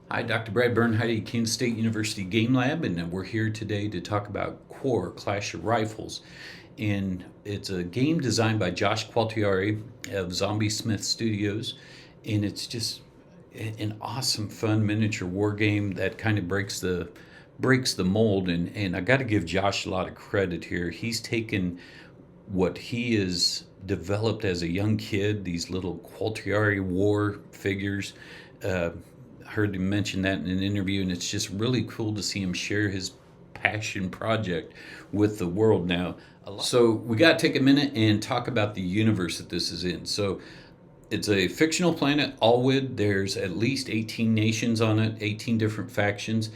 Hi, Dr. Brad Bernheide, Kansas State University Game Lab, and we're here today to talk about Quar, Clash of Rifles. And it's a game designed by Josh Qualtieri of Zombiesmith Studios, and it's just an awesome, fun miniature war game that kind of breaks the mold. And I got to give Josh a lot of credit here. He's taken what he has developed as a young kid, these little Qualtieri war figures. Uh, Heard him mention that in an interview, and it's just really cool to see him share his passion project with the world now. So we got to take a minute and talk about the universe that this is in. So it's a fictional planet, Allwood. There's at least 18 nations on it, 18 different factions.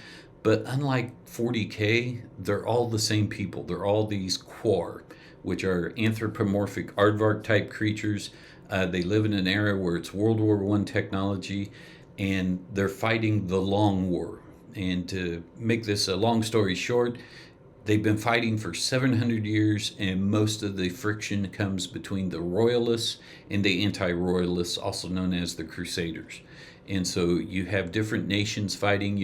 But unlike 40K, they're all the same people. They're all these Quar, which are anthropomorphic aardvark type creatures. They live in an era where it's World War I technology, and they're fighting the Long War. And to make this a long story short, they've been fighting for 700 years, and most of the friction comes between the Royalists and the anti-Royalists, also known as the Crusaders. And so you have different nations fighting.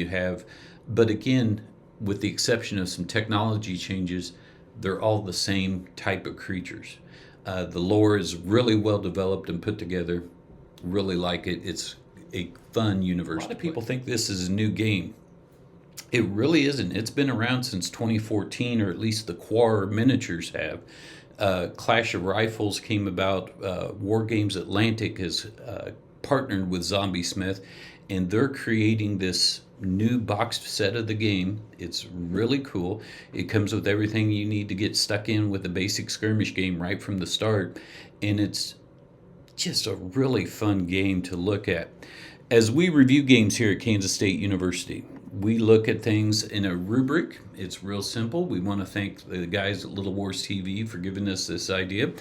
But again, with the exception of some technology changes, they're all the same type of creatures. The lore is really well developed and put together. Really like it. It's a fun universe. A lot of people think this is a new game. It really isn't. It's been around since 2014, or at least the Quar miniatures have. Clash of Rifles came about. Wargames Atlantic has partnered with Zombiesmith, and they're creating this new boxed set of the game. It's really cool. It comes with everything you need to get stuck in with the basic skirmish game right from the start, and it's just a really fun game to look at. As we review games here at Kansas State University, we look at things in a rubric. It's real simple. We want to thank the guys at Little Wars TV for giving us this idea.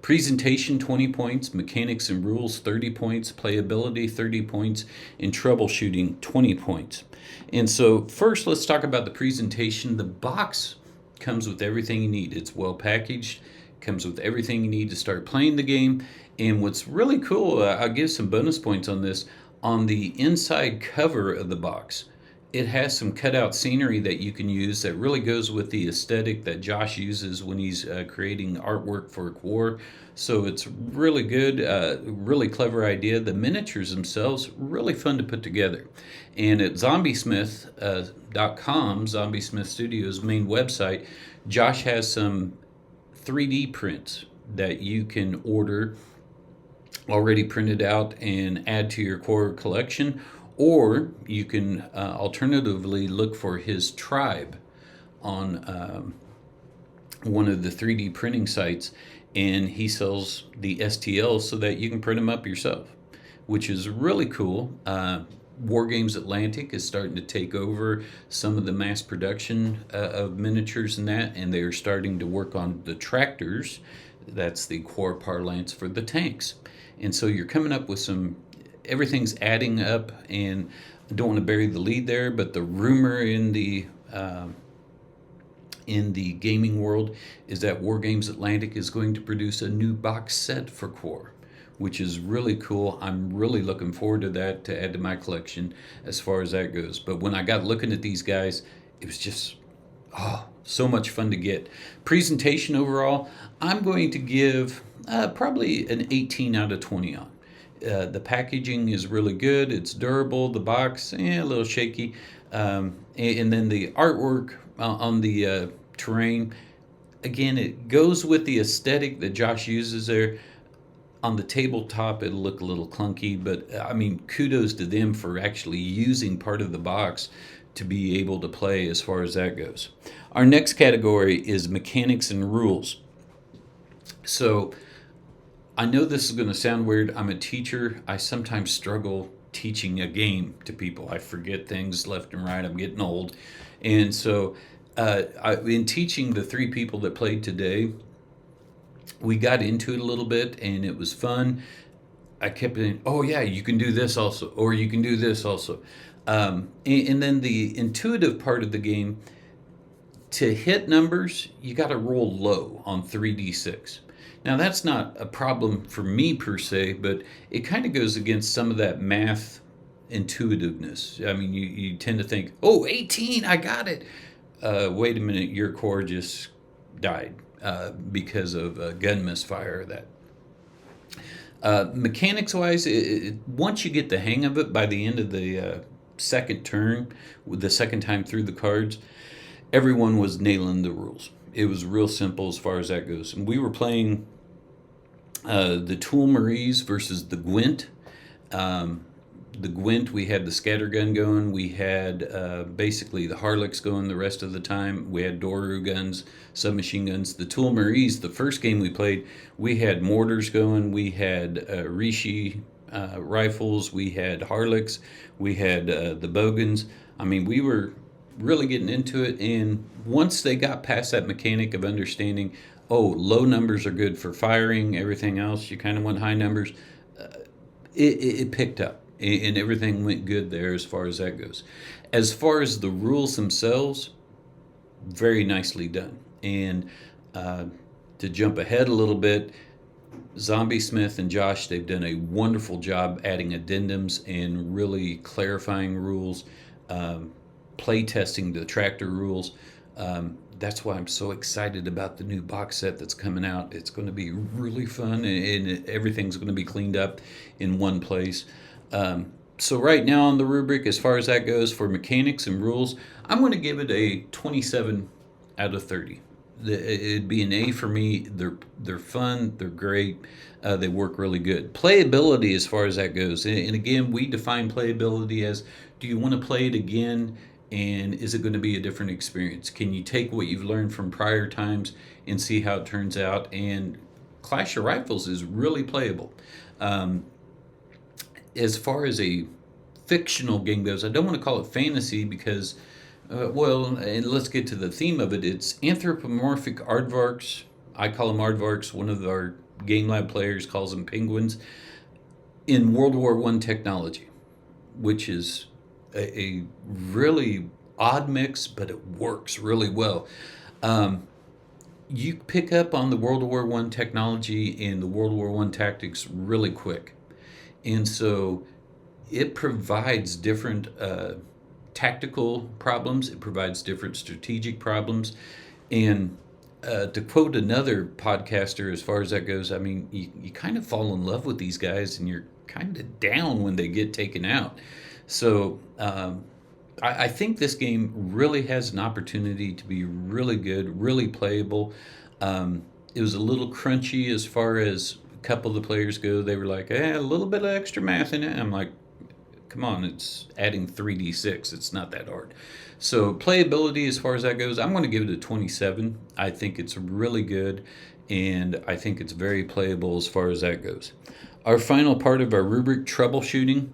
Presentation, 20 points. Mechanics and rules, 30 points. Playability, 30 points. And troubleshooting, 20 points. And so first, let's talk about the presentation. The box comes with everything you need. It's well packaged, comes with everything you need to start playing the game. And what's really cool, I'll give some bonus points on this. On the inside cover of the box, it has some cutout scenery that you can use that really goes with the aesthetic that Josh uses when he's creating artwork for Quar. So it's really good, really clever idea. The miniatures themselves, really fun to put together. And at zombiesmith.com, Zombiesmith Studios' main website, Josh has some 3D prints that you can order already printed out and add to your core collection, or you can alternatively look for his tribe on one of the 3D printing sites, and he sells the STLs so that you can print them up yourself, which is really cool. Wargames Atlantic is starting to take over some of the mass production of miniatures and they are starting to work on the tractors. That's the core parlance for the tanks. And so you're coming up with everything's adding up, and I don't want to bury the lead there, but the rumor in the gaming world is that Wargames Atlantic is going to produce a new box set for Quar, which is really cool. I'm really looking forward to that to add to my collection as far as that goes. But when I got looking at these guys, it was just, so much fun to get. Presentation overall, I'm going to give probably an 18 out of 20 on. The packaging is really good. It's durable. The box, a little shaky. And then the artwork on the terrain, again, it goes with the aesthetic that Josh uses there. On the tabletop, it'll look a little clunky, but I mean, kudos to them for actually using part of the box to be able to play as far as that goes. Our next category is mechanics and rules. So I know this is going to sound weird. I'm a teacher. I sometimes struggle teaching a game to people. I forget things left and right. I'm getting old. And so in teaching the three people that played today, we got into it a little bit, and it was fun. I kept saying, oh yeah, you can do this also, or you can do this also. And then the intuitive part of the game, to hit numbers, you got to roll low on 3d6. Now, that's not a problem for me per se, but it kind of goes against some of that math intuitiveness. I mean, you tend to think, oh, 18, I got it. Wait a minute, your core just died because of gun misfire. That mechanics wise, once you get the hang of it, by the end of the second turn, with the second time through the cards, everyone was nailing the rules. It was real simple as far as that goes. And we were playing the Tool Maries versus the Gwent. The Gwent, we had the scattergun going. We had basically the Harlocks going the rest of the time. We had Doru guns, submachine guns. The Tool Maries, the first game we played, we had mortars going. We had Rishi rifles. We had Harlocks. We had the Bogans. I mean, we were really getting into it. And once they got past that mechanic of understanding, oh, low numbers are good for firing, everything else, you kind of want high numbers, it picked up. And everything went good there as far as that goes. As far as the rules themselves, very nicely done. And to jump ahead a little bit, Zombiesmith and Josh, they've done a wonderful job adding addendums and really clarifying rules, play testing the tractor rules. That's why I'm so excited about the new box set that's coming out. It's going to be really fun, and everything's going to be cleaned up in one place. So right now on the rubric, as far as that goes for mechanics and rules, I'm going to give it a 27 out of 30. It'd be an A for me. They're fun. They're great. They work really good. Playability, as far as that goes, and again, we define playability as: do you want to play it again? And is it going to be a different experience? Can you take what you've learned from prior times and see how it turns out? And Clash of Rifles is really playable. As far as a fictional game goes, I don't want to call it fantasy because, and let's get to the theme of it. It's anthropomorphic aardvarks. I call them aardvarks. One of our Game Lab players calls them penguins. In World War I technology, which is a really odd mix, but it works really well. You pick up on the World War I technology and the World War I tactics really quick. And so it provides different tactical problems. It provides different strategic problems. And to quote another podcaster, as far as that goes, I mean, you kind of fall in love with these guys and you're kind of down when they get taken out. So I think this game really has an opportunity to be really good, really playable. It was a little crunchy as far as a couple of the players go. They were like, a little bit of extra math in it. I'm like, come on, it's adding 3d6. It's not that hard. So playability, as far as that goes, I'm going to give it a 27. I think it's really good, and I think it's very playable as far as that goes. Our final part of our rubric, troubleshooting.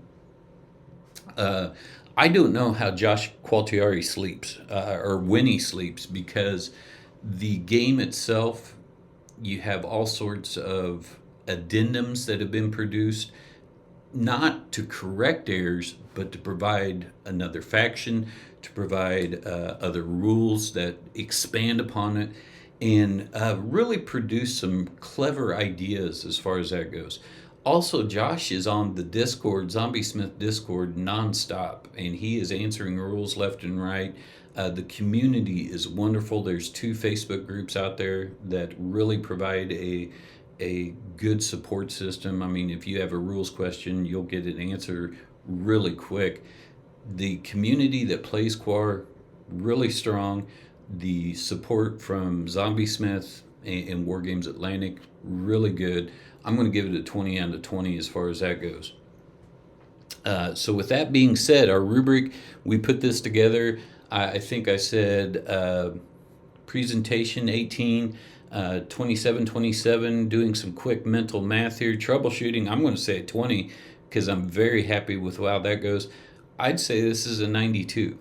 I don't know how Josh Qualtieri sleeps or when he sleeps, because the game itself, you have all sorts of addendums that have been produced, not to correct errors, but to provide another faction, to provide other rules that expand upon it, and really produce some clever ideas as far as that goes. Also, Josh is on the Discord, Zombiesmith Discord, nonstop, and he is answering rules left and right. The community is wonderful. There's 2 Facebook groups out there that really provide a good support system. I mean, if you have a rules question, you'll get an answer really quick. The community that plays Quar, really strong. The support from Zombiesmith and Wargames Atlantic, really good. I'm going to give it a 20 out of 20 as far as that goes. So with that being said, our rubric, we put this together. I think I said presentation 18, 27, 27, doing some quick mental math here. Troubleshooting, I'm going to say 20 because I'm very happy with how that goes. I'd say this is a 92.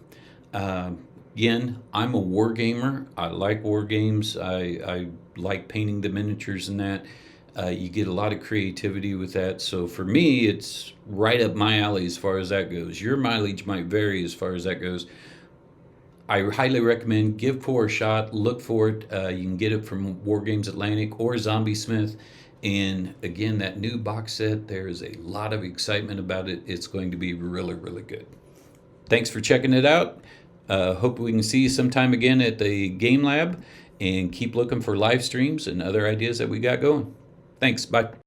Again, I'm a war gamer. I like war games. I like painting the miniatures and that. You get a lot of creativity with that. So for me, it's right up my alley as far as that goes. Your mileage might vary as far as that goes. I highly recommend give Quar a shot. Look for it. You can get it from Wargames Atlantic or Zombiesmith. And again, that new box set, there is a lot of excitement about it. It's going to be really, really good. Thanks for checking it out. Hope we can see you sometime again at the Game Lab, and keep looking for live streams and other ideas that we got going. Thanks. Bye.